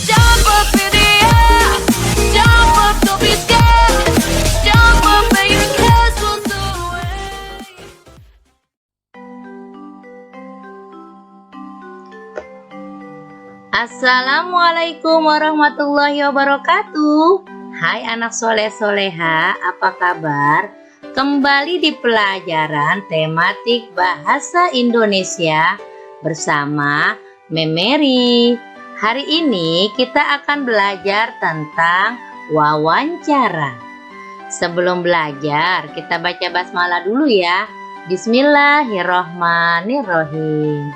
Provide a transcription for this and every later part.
jump up in the air. Jump up, don't be scared. Jump up and your cares will soar away. Assalamualaikum warahmatullahi wabarakatuh. Hai anak soleh soleha, apa kabar? Kembali di pelajaran tematik bahasa Indonesia bersama Memeri. Hari ini kita akan belajar tentang wawancara. Sebelum belajar, kita baca basmalah dulu ya. Bismillahirrohmanirrohim.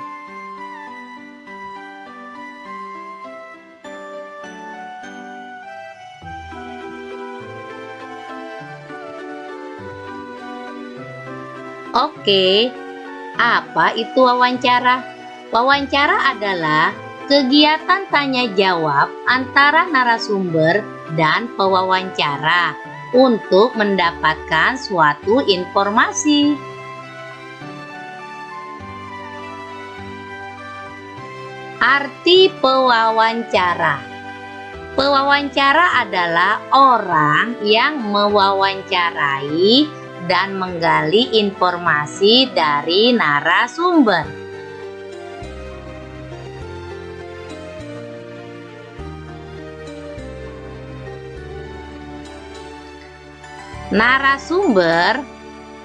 Oke, apa itu wawancara? Wawancara adalah kegiatan tanya jawab antara narasumber dan pewawancara untuk mendapatkan suatu informasi. Arti pewawancara. Pewawancara adalah orang yang mewawancarai dan menggali informasi dari narasumber. Narasumber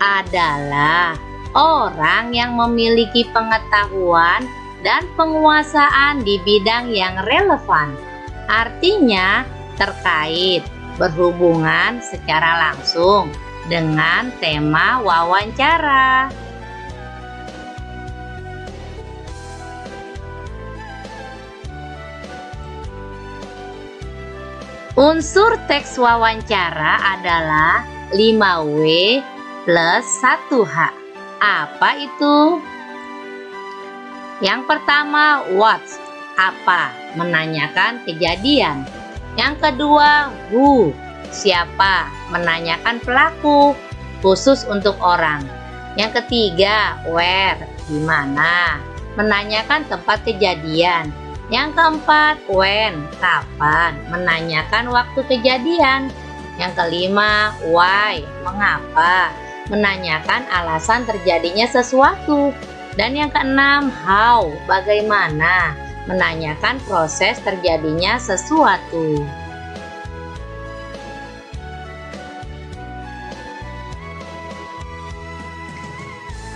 adalah orang yang memiliki pengetahuan dan penguasaan di bidang yang relevan. Artinya terkait, berhubungan secara langsung dengan tema wawancara. Unsur teks wawancara adalah 5W plus 1H. Apa itu? Yang pertama, what? Apa? Menanyakan kejadian. Yang kedua, who? Siapa? Menanyakan pelaku, khusus untuk orang. Yang ketiga, where? Di mana? Menanyakan tempat kejadian. Yang keempat, when? Kapan? Menanyakan waktu kejadian. Yang kelima, why? Mengapa? Menanyakan alasan terjadinya sesuatu. Dan yang keenam, how? Bagaimana? Menanyakan proses terjadinya sesuatu.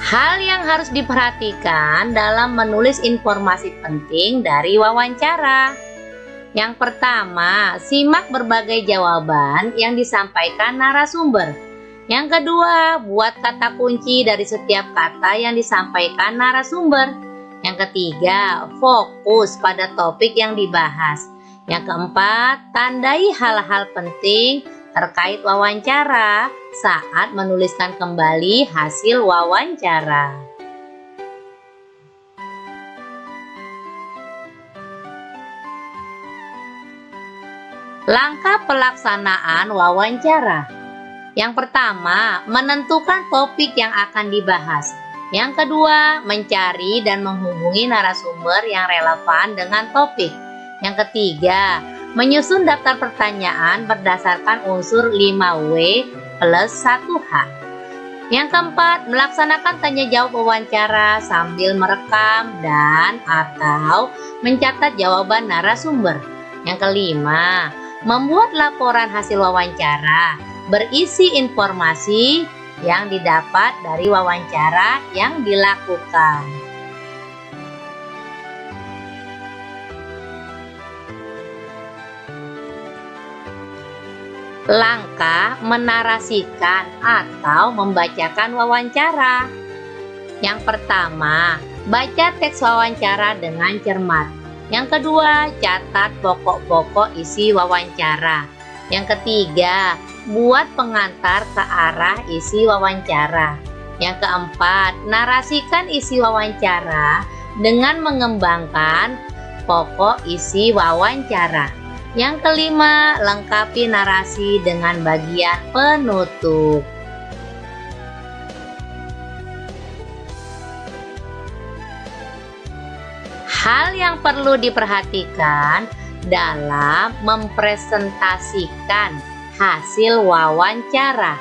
Hal yang harus diperhatikan dalam menulis informasi penting dari wawancara. Yang pertama, simak berbagai jawaban yang disampaikan narasumber. Yang kedua, buat kata kunci dari setiap kata yang disampaikan narasumber. Yang ketiga, fokus pada topik yang dibahas. Yang keempat, tandai hal-hal penting terkait wawancara saat menuliskan kembali hasil wawancara. Langkah pelaksanaan wawancara. Yang pertama, menentukan topik yang akan dibahas. Yang kedua, mencari dan menghubungi narasumber yang relevan dengan topik. Yang ketiga, menyusun daftar pertanyaan berdasarkan unsur 5W plus 1H. Yang keempat, melaksanakan tanya jawab wawancara sambil merekam dan atau mencatat jawaban narasumber. Yang kelima, membuat laporan hasil wawancara berisi informasi yang didapat dari wawancara yang dilakukan. Langkah menarasikan atau membacakan wawancara. Yang pertama, baca teks wawancara dengan cermat. Yang kedua, catat pokok-pokok isi wawancara. Yang ketiga, buat pengantar ke arah isi wawancara. Yang keempat, narasikan isi wawancara dengan mengembangkan pokok isi wawancara. Yang kelima, lengkapi narasi dengan bagian penutup. Hal yang perlu diperhatikan dalam mempresentasikan hasil wawancara.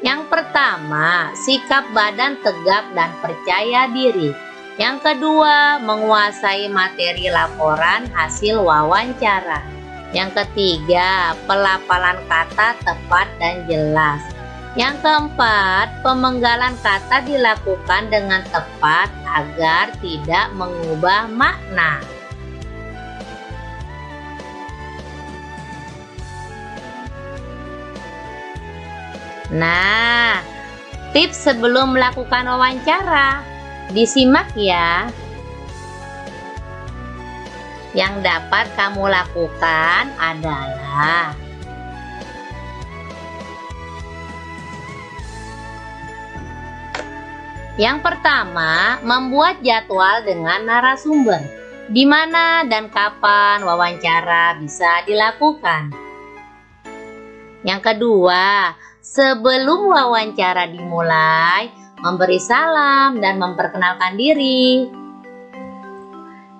Yang pertama, sikap badan tegap dan percaya diri. Yang kedua, menguasai materi laporan hasil wawancara. Yang ketiga, pelafalan kata tepat dan jelas. Yang keempat, pemenggalan kata dilakukan dengan tepat agar tidak mengubah makna. Nah, tips sebelum melakukan wawancara, disimak ya. Yang dapat kamu lakukan adalah yang pertama, membuat jadwal dengan narasumber, di mana dan kapan wawancara bisa dilakukan. Yang kedua, sebelum wawancara dimulai, memberi salam dan memperkenalkan diri.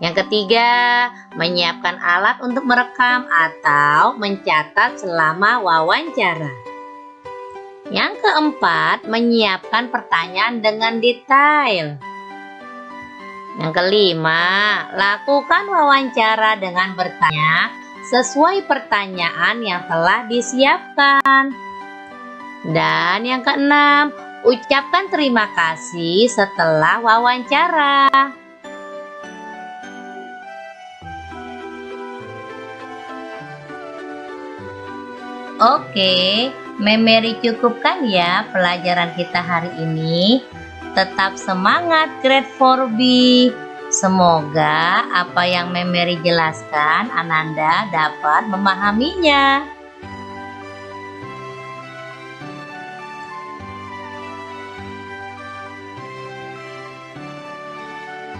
Yang ketiga, menyiapkan alat untuk merekam atau mencatat selama wawancara. Yang keempat, menyiapkan pertanyaan dengan detail. Yang kelima, lakukan wawancara dengan bertanya sesuai pertanyaan yang telah disiapkan. Dan yang keenam, ucapkan terima kasih setelah wawancara. Oke, Memary cukupkan ya pelajaran kita hari ini. Tetap semangat grade 4B. Semoga apa yang Memary jelaskan Ananda dapat memahaminya.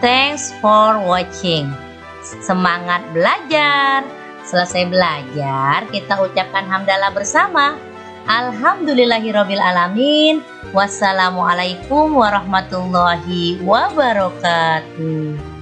Thanks for watching. Semangat belajar. Selesai belajar, kita ucapkan hamdalah bersama. Alhamdulillahirabbil alamin. Wassalamualaikum warahmatullahi wabarakatuh.